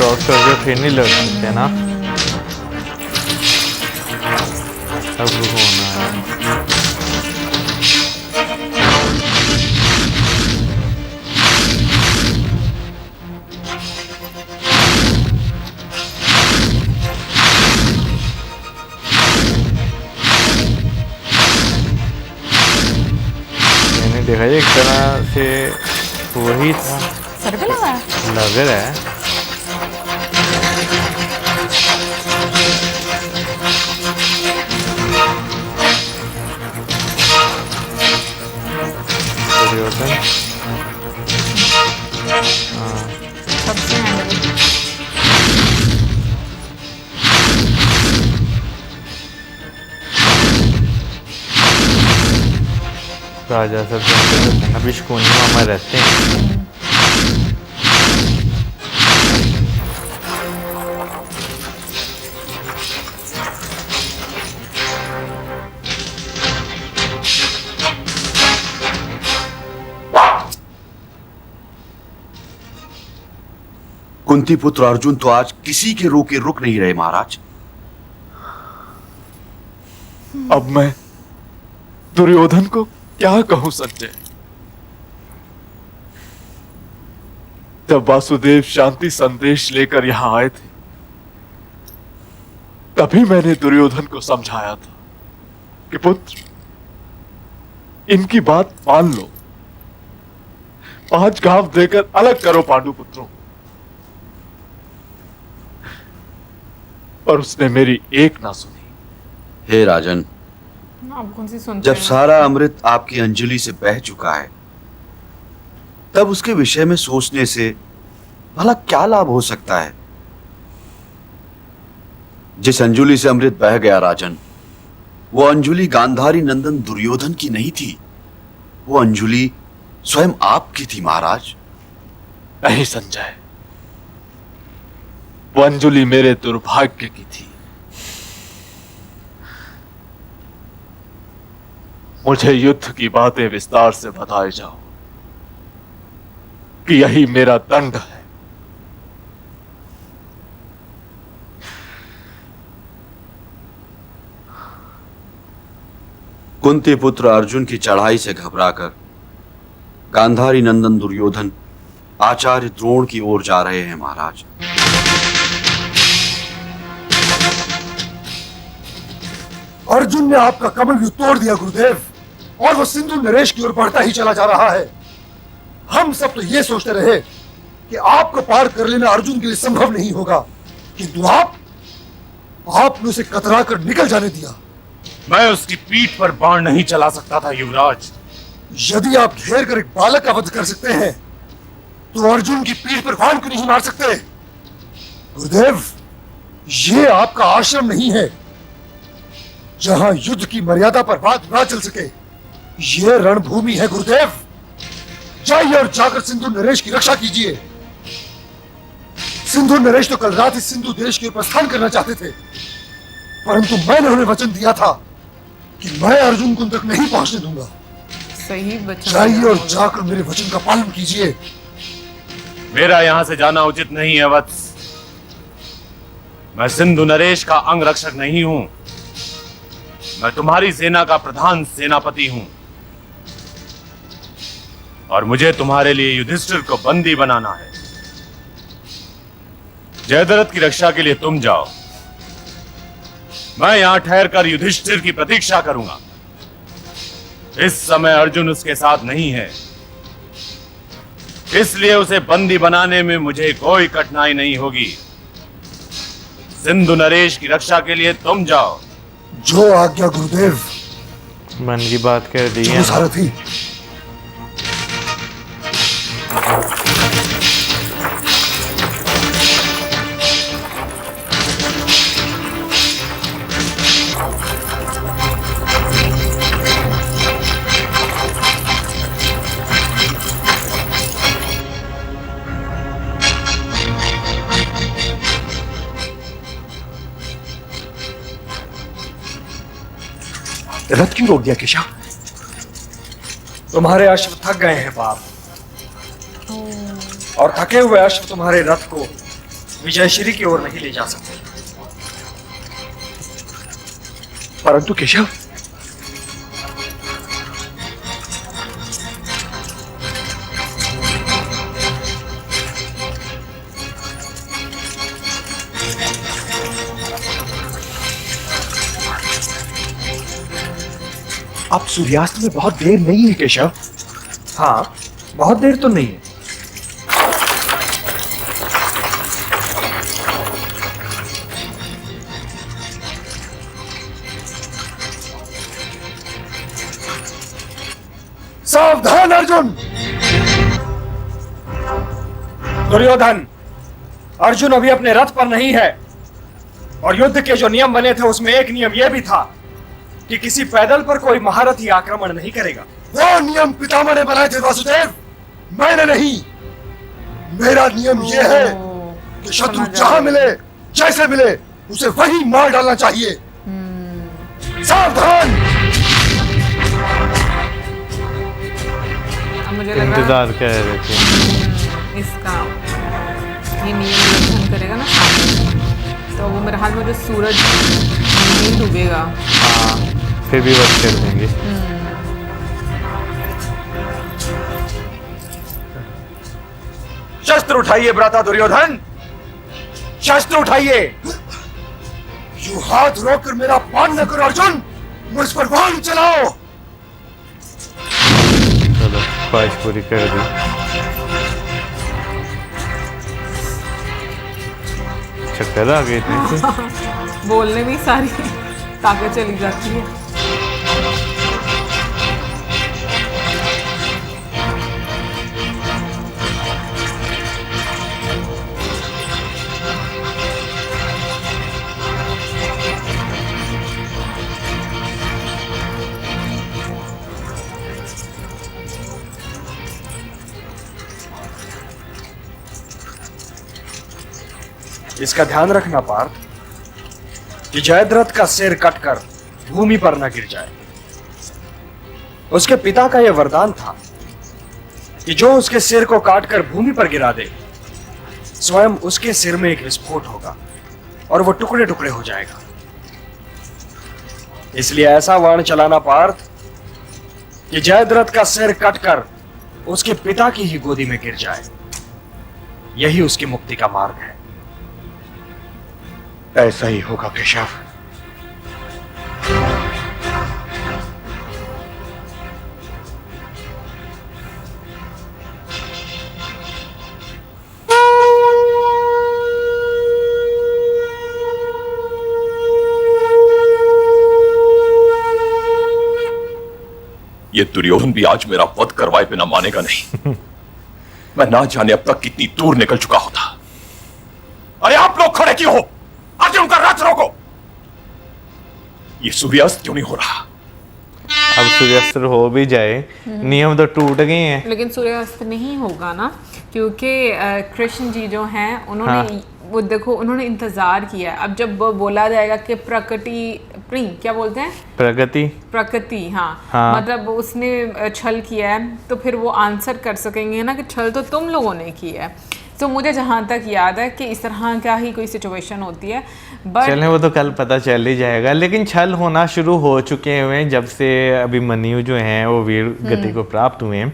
Cross करके फिर नहीं लड़ सकते ना। अब होना है। मैंने देखा एक तरह से वही था। सर पे लगा है? लग रहा है। दुर्योधन सबसे हैंडल। राजा सबसे अभी शकुनी मामा रहते हैं। कुंती पुत्र अर्जुन तो आज किसी के रोके रुक नहीं रहे महाराज। अब मैं दुर्योधन को क्या कहूं संजय? जब वासुदेव शांति संदेश लेकर यहां आए थे तभी मैंने दुर्योधन को समझाया था कि पुत्र इनकी बात मान लो, 5 गांव देकर अलग करो पांडु पुत्रों। पर उसने मेरी एक ना सुनी। हे राजन, आप कौन सी सुनते जब हैं? सारा अमृत आपकी अंजलि से बह चुका है तब उसके विषय में सोचने से भला क्या लाभ हो सकता है? जिस अंजुलि से अमृत बह गया राजन, वो अंजुलि गांधारी नंदन दुर्योधन की नहीं थी, वो अंजुलि स्वयं आपकी थी महाराज। नहीं संजय, वो अंजुलि मेरे दुर्भाग्य की थी। मुझे युद्ध की बातें विस्तार से बताए जाओ कि यही मेरा दंड है। कुंती पुत्र अर्जुन की चढ़ाई से घबराकर गांधारी नंदन दुर्योधन आचार्य द्रोण की ओर जा रहे हैं महाराज। अर्जुन ने आपका कमल युद्ध तोड़ दिया गुरुदेव, और वो सिंधु नरेश की ओर बढ़ता ही चला जा रहा है। हम सब तो ये सोचते रहे कि आपको पार कर लेना अर्जुन के लिए संभव नहीं होगा, किंतु आपने उसे कतरा कर निकल जाने दिया। मैं उसकी पीठ पर बाण नहीं चला सकता था युवराज। यदि आप घेर कर एक बालक का वध कर सकते हैं तो अर्जुन की पीठ पर बाण क्यों नहीं मार सकते? गुरुदेव, ये आपका आश्रम नहीं है जहां युद्ध की मर्यादा पर बात ना चल सके। यह रणभूमि है गुरुदेव। जाइए और जाकर सिंधु नरेश की रक्षा कीजिए। सिंधु नरेश तो कल रात इस सिंधु देश की ओर प्रस्थान करना चाहते थे, परंतु मैंने उन्हें वचन दिया था कि मैं अर्जुन को उन तक नहीं पहुंचने दूंगा। सही वचन। जाइए और जाकर मेरे वचन का पालन कीजिए। मेरा यहां से जाना उचित नहीं है वत्स। मैं सिंधु नरेश का अंग रक्षक नहीं हूं। मैं तुम्हारी सेना का प्रधान सेनापति हूं और मुझे तुम्हारे लिए युधिष्ठिर को बंदी बनाना है। जयद्रथ की रक्षा के लिए तुम जाओ, मैं यहां ठहरकर युधिष्ठिर की प्रतीक्षा करूंगा। इस समय अर्जुन उसके साथ नहीं है, इसलिए उसे बंदी बनाने में मुझे कोई कठिनाई नहीं होगी। सिंधु नरेश की रक्षा के लिए तुम जाओ। जो आज्ञा गुरुदेव। मन की बात कर दी है। सारथी। रथ क्यों रोक दिया केशव? तुम्हारे अश्व थक गए हैं बाप, और थके हुए अश्व तुम्हारे रथ को विजयश्री की ओर नहीं ले जा सकते। परंतु केशव, अब सूर्यास्त में बहुत देर नहीं है केशव। हाँ, बहुत देर तो नहीं है। सावधान अर्जुन! दुर्योधन, अर्जुन अभी अपने रथ पर नहीं है, और युद्ध के जो नियम बने थे उसमें एक नियम यह भी था कि किसी पैदल पर कोई महारथी आक्रमण नहीं करेगा। वो नियम पितामह ने बनाए थे वासुदेव, मैंने नहीं। मेरा नियम यह है कि शत्रु जहां मिले, जैसे मिले, उसे वहीं मार डालना चाहिए। सावधान! अब मुझे लग रहा है इंतजार क्या है, देखिए इसका ये नियम उल्लंघन करेगा ना सामने, तो वो मेरे हाल में जो सूरज नहीं डूबेगा। हाँ, फिर भी वक्त कर देंगे। शस्त्र उठाइए भ्राता दुर्योधन, शस्त्र उठाइए। यू हाथ रोककर मेरा अपमान न करो अर्जुन, मुझ पर बाण चलाओ। चलो, ख्वाहिश पूरी कर दी। चक्कर आ गई थी। बोलने में ही सारी ताकत चली जाती है। इसका ध्यान रखना पार्थ कि जयद्रथ का सिर कटकर भूमि पर न गिर जाए। उसके पिता का यह वरदान था कि जो उसके सिर को काटकर भूमि पर गिरा दे, स्वयं उसके सिर में एक विस्फोट होगा और वो टुकड़े टुकड़े हो जाएगा। इसलिए ऐसा बाण चलाना पार्थ कि जयद्रथ का सिर कटकर उसके पिता की ही गोदी में गिर जाए। यही उसकी मुक्ति का मार्ग है। ऐसा ही होगा केशव। ये दुर्योधन भी आज मेरा वध करवाए बिना मानेगा नहीं। मैं ना जाने अब तक कितनी दूर निकल चुका होता। अरे आप लोग खड़े क्यों हो? अर्जुन का रथ रोको। ये सूर्यास्त क्यों नहीं हो रहा? अब सूर्यास्त हो भी जाए, नियम तो टूट गए हैं। लेकिन सूर्यास्त नहीं होगा ना, क्योंकि कृष्ण जी जो हैं उन्होंने हाँ। वो देखो उन्होंने इंतजार किया। अब जब वो बोला जाएगा कि क्या बोलते हैं, प्रकृति हाँ, हाँ। मतलब उसने छल किया है, तो फिर वो आंसर कर सकेंगे ना कि छल तो तुम लोगों ने किया है। तो मुझे जहाँ तक याद है कि इस तरह का ही कोई सिचुएशन होती है। बट चलें, वो तो कल पता चल ही जाएगा। लेकिन छल होना शुरू हो चुके हुए हैं जब से अभिमन्यु जो हैं वो वीर गति को प्राप्त हुए हैं,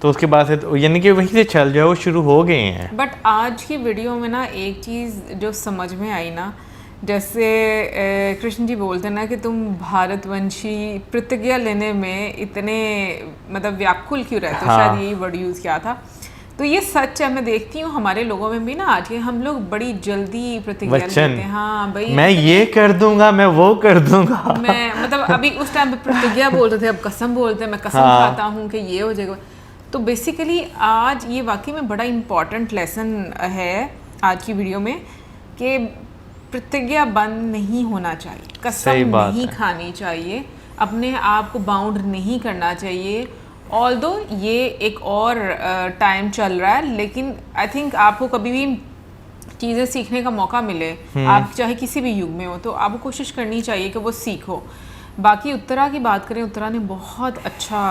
तो उसके बाद से तो यानी कि वहीं से छल जो है वो शुरू हो गए हैं। बट आज की वीडियो में ना एक चीज़ जो समझ में आई ना, जैसे कृष्ण जी बोलते हैं ना कि तुम भारतवंशी प्रतिज्ञा लेने में इतने मतलब व्याकुल क्यों रहते हो, हाँ। शायद यही वर्ड यूज़ किया था। तो ये सच है, मैं देखती हूँ हमारे लोगों में भी ना आज के हम लोग बड़ी जल्दी प्रतिज्ञा लेते हैं। हाँ भाई, मैं ये कर दूंगा, मैं वो कर दूंगा। मैं मतलब अभी उस टाइम पे प्रतिज्ञा बोलते थे, अब कसम बोलते हैं, मैं कसम हाँ। खाता हूँ कि ये हो जाएगा। तो बेसिकली आज ये वाकई में बड़ा इम्पॉर्टेंट लेसन है आज की वीडियो में कि प्रतिज्ञा बंद नहीं होना चाहिए, कसम नहीं खानी चाहिए, अपने आप को बाउंड नहीं करना चाहिए। ऑल्दो ये एक और टाइम चल रहा है, लेकिन आई थिंक आपको कभी भी चीज़ें सीखने का मौका मिले, आप चाहे किसी भी युग में हो, तो आपको कोशिश करनी चाहिए कि वो सीखो। बाकी उत्तरा की बात करें, उत्तरा ने बहुत अच्छा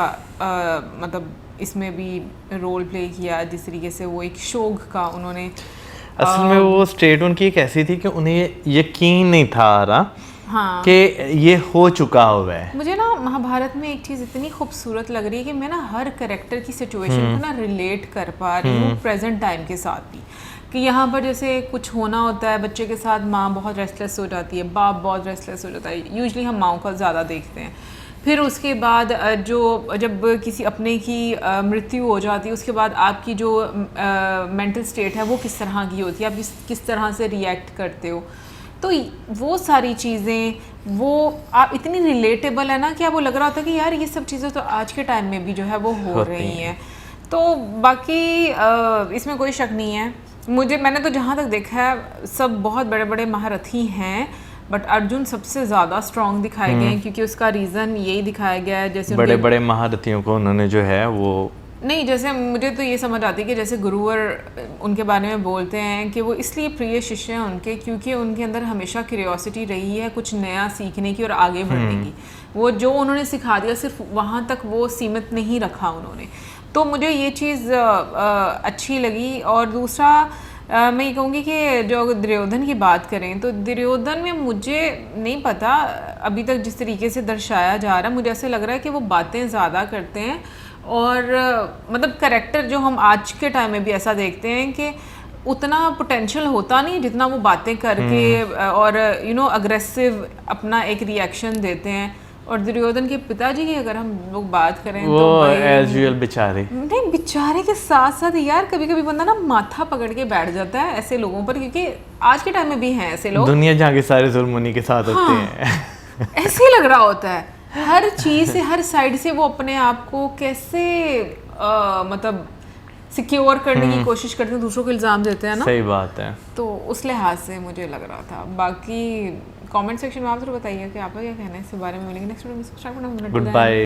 मतलब इसमें भी रोल प्ले किया, जिस तरीके से वो एक शोक का उन्होंने असल में वो स्टेट उनकी एक ऐसी थी कि उन्हें यकीन नहीं था आ रहा हाँ कि ये हो चुका हुआ है। मुझे ना महाभारत में एक चीज़ इतनी खूबसूरत लग रही है कि मैं ना हर करेक्टर की सिचुएशन को ना रिलेट कर पा रही हूँ प्रेजेंट टाइम के साथ भी, कि यहाँ पर जैसे कुछ होना होता है बच्चे के साथ, माँ बहुत रेस्टलेस हो जाती है, बाप बहुत रेस्टलेस हो जाता है, यूजुअली हम माँओं का ज़्यादा देखते हैं। फिर उसके बाद जब किसी अपने की मृत्यु हो जाती है, उसके बाद आपकी जो मेंटल स्टेट है वो किस तरह की होती है, आप किस तरह से रिएक्ट करते हो। तो वो सारी चीज़ें वो आप इतनी रिलेटेबल है ना कि आपको लग रहा होता है कि यार ये सब चीज़ें तो आज के टाइम में भी जो है वो हो रही हैं। तो बाकी इसमें कोई शक नहीं है, मैंने तो जहाँ तक देखा है सब बहुत बड़े बड़े महारथी हैं, बट अर्जुन सबसे ज़्यादा स्ट्रॉन्ग दिखाए गए हैं, क्योंकि उसका रीज़न यही दिखाया गया है। जैसे बड़े बड़े महारथियों को उन्होंने जो है वो नहीं, जैसे मुझे तो ये समझ आती है कि जैसे गुरुवर उनके बारे में बोलते हैं कि वो इसलिए प्रिय शिष्य हैं उनके, क्योंकि उनके अंदर हमेशा क्यूरियोसिटी रही है कुछ नया सीखने की और आगे बढ़ने की। वो जो उन्होंने सिखा दिया सिर्फ वहाँ तक वो सीमित नहीं रखा उन्होंने। तो मुझे ये चीज़ अच्छी लगी। और दूसरा मैं ये कहूँगी कि जो दुर्योधन की बात करें तो दुर्योधन में मुझे नहीं पता अभी तक जिस तरीके से दर्शाया जा रहा है, मुझे ऐसे लग रहा है कि वो बातें ज़्यादा करते हैं और मतलब कैरेक्टर जो हम आज के टाइम में भी ऐसा देखते हैं कि उतना पोटेंशियल होता नहीं जितना वो बातें करके और अग्रेसिव अपना एक रिएक्शन देते हैं। और दुर्योधन के पिताजी की अगर हम लोग बात करें वो तो एज यूजुअल बेचारे, नहीं बेचारे के साथ साथ यार कभी कभी बंदा ना माथा पकड़ के बैठ जाता है ऐसे लोगों पर, क्योंकि आज के टाइम में भी हैं ऐसे लोग, दुनिया जहाँ के सारे जुल्म उन्हीं के साथ होते हैं। ऐसे ही लग रहा होता है हर चीज़ से, हर साइड से वो अपने आप को कैसे मतलब सिक्योर करने की कोशिश करते हैं, दूसरों को इल्ज़ाम देते हैं ना। सही बात है। तो उस लिहाज से मुझे लग रहा था। बाकी कमेंट सेक्शन में आप जरूर बताइए कि आपका क्या कहना है इस बारे में। मिलेंगे नेक्स्ट वीडियो में। सब्सक्राइब करना मत भूलना। Good bye.